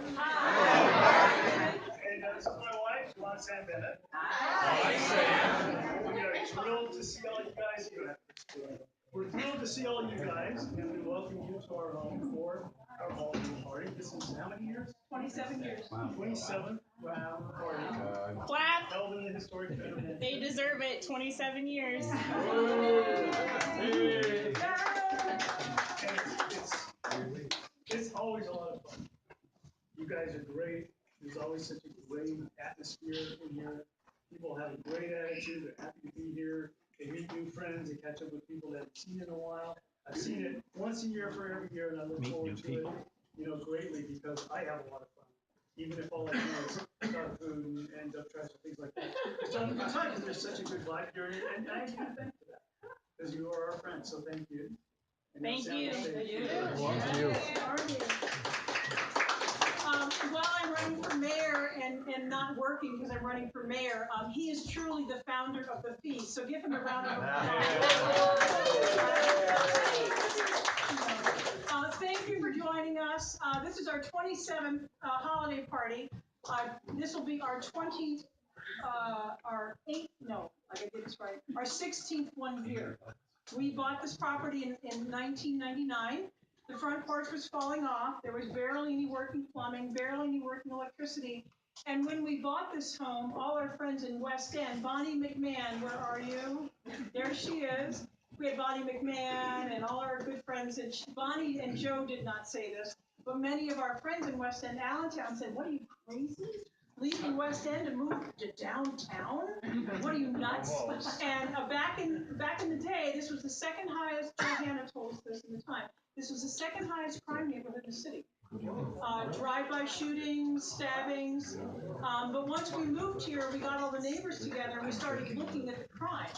And this is my wife, Sam Bennett. We are thrilled to see all you guys. You don't have to explain. We're thrilled to see all you guys, and we welcome you to our home for our Halloween party. This is how many years? 27 years. Wow. 27. Wow. Party. Clap. Held in the historic Federal. They deserve it. 27 years. It's always a lot of fun. You guys are great. There's always such a great atmosphere in here. People have a great attitude. They're happy to be here. They meet new friends. They catch up with people that haven't seen in a while. I've seen it once a year for every year, and I look forward to it, greatly because I have a lot of fun. Even if all I do is start food and dump trash and things like that. It's all a good time because there's such a good vibe here, and I give you thanks for that. Because you are our friends, so thank you. And Thank you. Thank you. While I'm running for mayor and not working because I'm running for mayor, he is truly the founder of the feast. So give him a round of applause. Thank you for joining us. This is our 27th holiday party. This will be our 20th, our 8th, no, I gotta get this right, our 16th one year. We bought this property in 1999. The front porch was falling off. There was barely any working plumbing, barely any working electricity. And when we bought this home, all our friends in West End, Bonnie McMahon, where are you? There she is. We had Bonnie McMahon and all our good friends. And Bonnie and Joe did not say this, but many of our friends in West End, Allentown, said, "What are you, crazy? Leaving West End and move to downtown? What are you, nuts?" And back in the day, this was the second highest. Johanna told us this in the time. This was the second highest crime neighborhood in the city. Drive-by shootings, stabbings. But once we moved here, we got all the neighbors together and we started looking at the crime.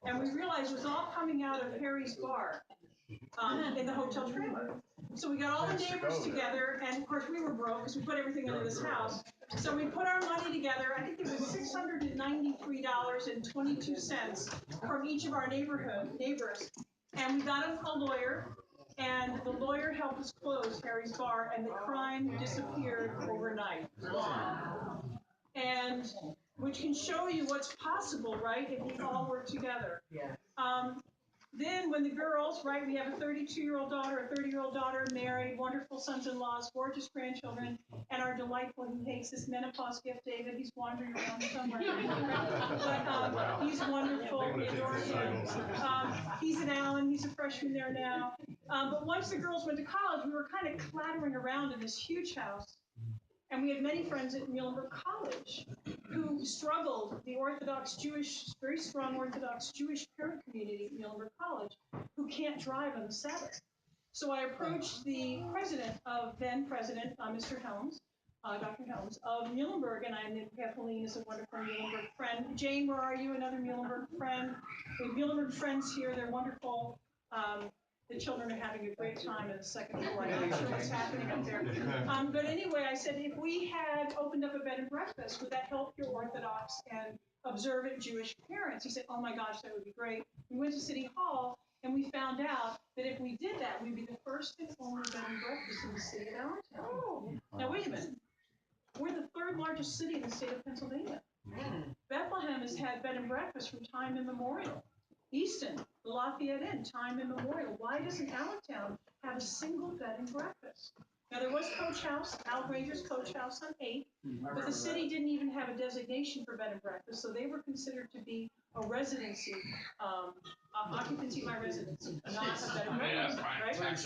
And we realized it was all coming out of Harry's bar in the hotel trailer. So we got all the neighbors together, and of course we were broke because we put everything into this house. So we put our money together. I think it was $693.22 from each of our neighbors. And we got a lawyer, and the lawyer helped us close Harry's bar, and the crime disappeared overnight. Gone. And which can show you what's possible, right, if we all work together. Yeah. Then when the girls, right, we have a 32-year-old daughter, a 30-year-old daughter, married, wonderful sons-in-laws, gorgeous grandchildren, and our delightful, who hates this menopause gift, David. He's wandering around somewhere. But he's wonderful. We adore him. He's at Allen. He's a freshman there now. But once the girls went to college, we were kind of clattering around in this huge house. And we had many friends at Muhlenberg College who struggled, the Orthodox Jewish, very strong Orthodox Jewish parent community at Muhlenberg College, who can't drive on the Sabbath. So I approached the president then president, Mr. Helms, Dr. Helms, of Muhlenberg, and I knew Kathleen is a wonderful Muhlenberg friend. Jane, where are you? Another Muhlenberg friend. We have Muhlenberg friends here. They're wonderful. The children are having a great time in the second floor. I'm not sure what's happening up there. But anyway, I said, if we had opened up a bed and breakfast, would that help your Orthodox and observant Jewish parents? He said, oh my gosh, that would be great. We went to City Hall, and we found out that if we did that, we'd be the first and only bed and breakfast in the city of Allentown. Oh. Now, wait a minute. We're the third largest city in the state of Pennsylvania. Bethlehem has had bed and breakfast from time immemorial. Easton, the Lafayette Inn, time immemorial. Why doesn't Allentown have a single bed and breakfast? Now, there was Coach House, Al Granger's Coach House on 8th, but the city didn't even have a designation for bed and breakfast, so they were considered to be a residency, occupancy by residency, not a bed and breakfast,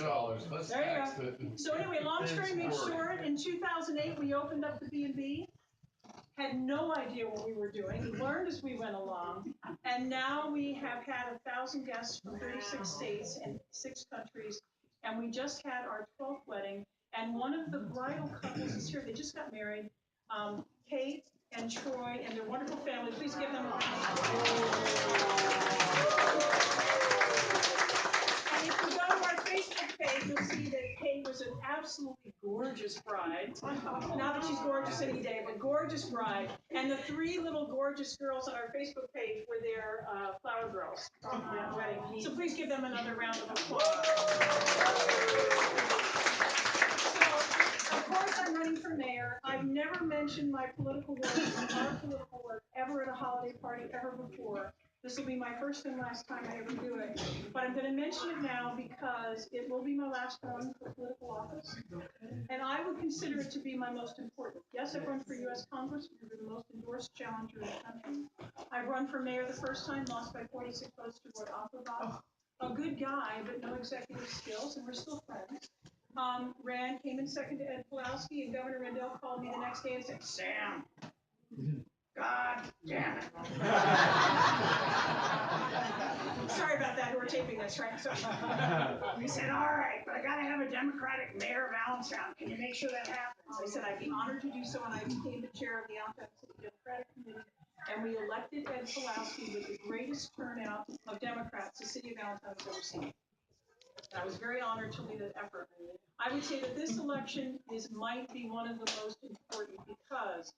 right? $6. There you go. So anyway, long story made short, in 2008, we opened up the B&B. Had no idea what we were doing. We learned as we went along. And now we have had 1,000 guests from 36 states and 6 countries. And we just had our 12th wedding. And one of the bridal couples is here. They just got married. Kate and Troy and their wonderful family. Please give them a round of applause. And if you go to our Facebook page, you'll see that Kate was an absolutely gorgeous bride. Not that she's gorgeous any day, but gorgeous bride. And the 3 little gorgeous girls on our Facebook page were their flower girls on their wedding. So please give them another round of applause. So, of course, I'm running for mayor. never mentioned my political work, our political work, ever at a holiday party ever before. This will be my first and last time I ever do it. But I'm going to mention it now because it will be my last one for political office. And I would consider it to be my most important. Yes, I've run for U.S. Congress, which is the most endorsed challenger in the country. I've run for mayor the first time, lost by 46 votes to Roy Offenbach. A good guy, but no executive skills, and we're still friends. Came in second to Ed Pulowski, and Governor Rendell called me the next day and said, Sam, God damn it. Sorry about that, we're taping this, right? So he said, all right, but I gotta have a Democratic mayor of Allentown. Can you make sure that happens? I said, I'd be honored to do so, and I became the chair of the Allentown City Democratic Committee, and we elected Ed Pulowski with the greatest turnout of Democrats the city of Allentown has ever seen. I was very honored to lead that effort. I would say that this election might be one of the most important because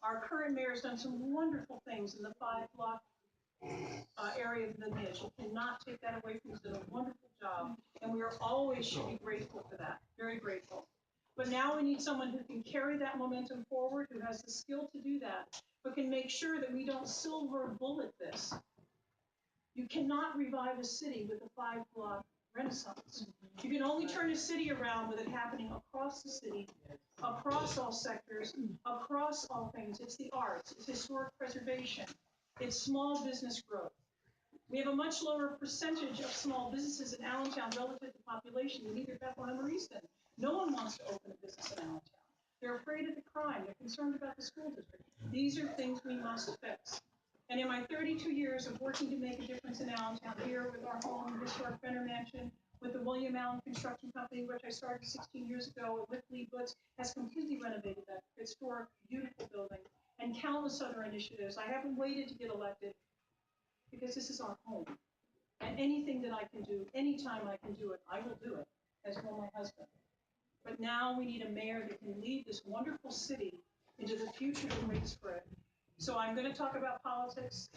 our current mayor has done some wonderful things in the 5-block area of the Midge. You cannot take that away from him. He's done a wonderful job, and we always should be grateful for that, very grateful. But now we need someone who can carry that momentum forward, who has the skill to do that, but can make sure that we don't silver bullet this. You cannot revive a city with a 5-block renaissance. You can only turn a city around with it happening across the city, across all sectors, across all things. It's the arts, it's historic preservation, it's small business growth. We have a much lower percentage of small businesses in Allentown relative to population than either Bethlehem or Easton. No one wants to open a business in Allentown. They're afraid of the crime, they're concerned about the school district. These are things we must fix. And in my 32 years of working to make a difference in Allentown, here with our home, historic Fenner Mansion, with the William Allen Construction Company, which I started 16 years ago, and with Lee Butts, has completely renovated that historic, beautiful building, and countless other initiatives. I haven't waited to get elected because this is our home. And anything that I can do, anytime I can do it, I will do it, as will my husband. But now we need a mayor that can lead this wonderful city into the future that waits for it. So I'm going to talk about politics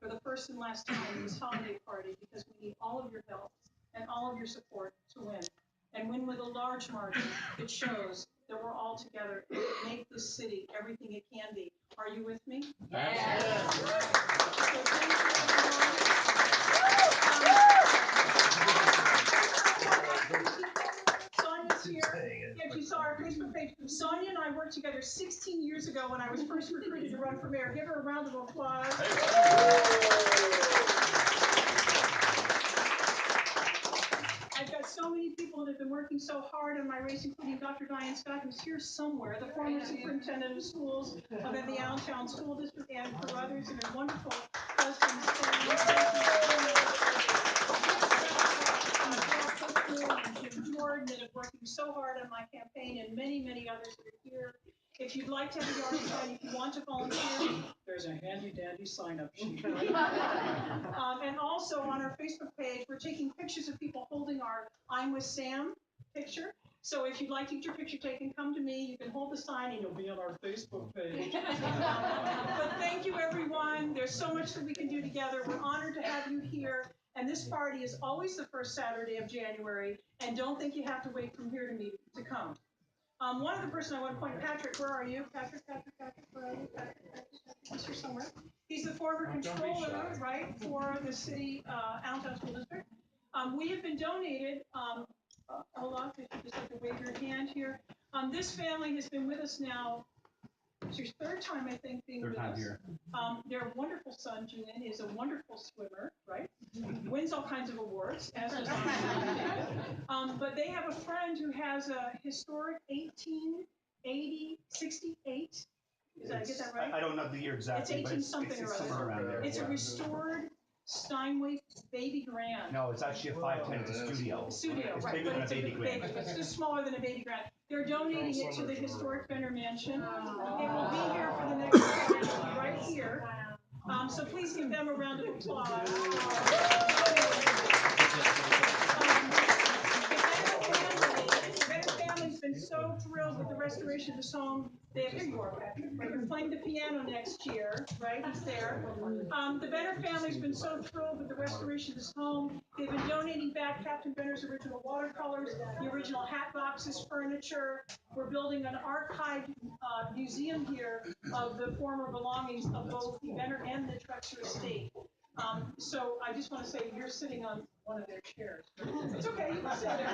for the first and last time in this holiday party because we need all of your help and all of your support to win. And win with a large margin that shows that we're all together and make this city everything it can be. Are you with me? Yes. So thank you, everyone. Sonia's here. If you saw our Facebook page, Sonia and I worked together 16 years ago when I was first recruited to run for mayor. Give her a round of applause. I've got so many people that have been working so hard on my race, including Dr. Diane Scott, who's here somewhere, the former superintendent of schools of the Allentown School District, and for others, and her wonderful husband, and Jim Jordan, that have working so hard on my campaign, and many, many others that are here. If you'd like to have a yard sign, if you want to volunteer, there's a handy-dandy sign-up sheet. And also on our Facebook page, we're taking pictures of people holding our I'm with Sam picture. So if you'd like to get your picture taken, come to me. You can hold the sign and you'll be on our Facebook page. But thank you, everyone. There's so much that we can do together. We're honored to have you here. And this party is always the first Saturday of January. And don't think you have to wait from here to come. One other person I want to point, Patrick, where are you? Patrick, where are you? Patrick, he's here somewhere. He's the former controller, right, for the city, Allentown School District. We have been donated, Olaf, if you just like to wave your hand here. This family has been with us now. It's your third time, I think, being with us. Here. Their wonderful son, Julian, is a wonderful swimmer, right? Wins all kinds of awards, as does but they have a friend who has a historic 1868. Did I get that right? I don't know the year exactly, it's 18 but it's something or somewhere other. around there. It's a restored Steinway baby grand. No, it's actually a 510. It's a studio. Studio, It's right? bigger But than it's a baby grand. It's just smaller than a baby grand. They're donating it to the historic Fenner Mansion. It will be here for the next party, right here. So please give them a round of applause. The Fenner family's been so thrilled with the restoration of this home. Here you are, Patrick. Right? You're playing the piano next year, right? He's there. The Benner family's been so thrilled with the restoration of this home. They've been donating back Captain Benner's original watercolors, the original hat boxes, furniture. We're building an archive museum here of the former belongings of both the Benner and the Trexler estate. So I just want to say you're sitting on one of their chairs. It's okay, you can sit there.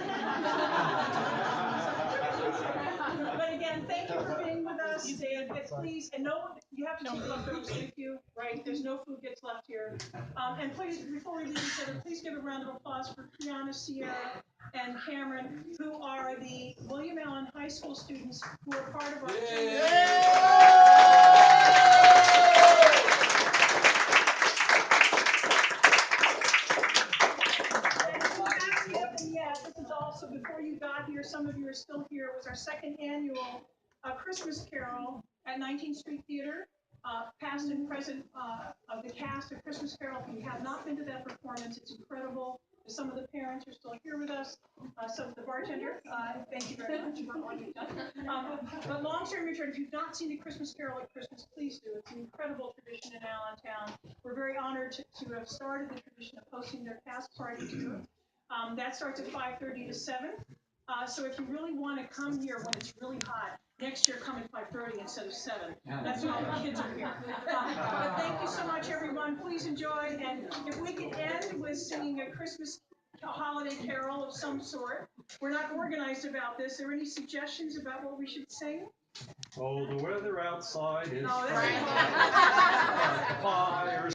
But again, thank you for being with us, and please, and no, you have to take leftovers with you, right? There's no food gets left here. And please, before we leave each other, please give a round of applause for Kiana, Sierra, and Cameron, who are the William Allen High School students who are part of our this is also, before you got here, some of you are still here, it was our second annual Christmas Carol at 19th Street Theater. Past and present of the cast of Christmas Carol. If you have not been to that performance, it's incredible. Some of the parents are still here with us. Some of the bartender, thank you very much for all you've done. But long-term return, if you've not seen a Christmas Carol at Christmas, please do. It's an incredible tradition in Allentown. We're very honored to have started the tradition of hosting their cast party too. That starts at 5:30 to 7. So if you really want to come here when it's really hot, next year come at 5:30 instead of 7. That's when all the kids are here. But thank you so much, everyone. Please enjoy. And if we could end with singing a Christmas holiday carol of some sort. We're not organized about this. Are there any suggestions about what we should sing? Oh, the weather outside is Oh, frightful. that's Fires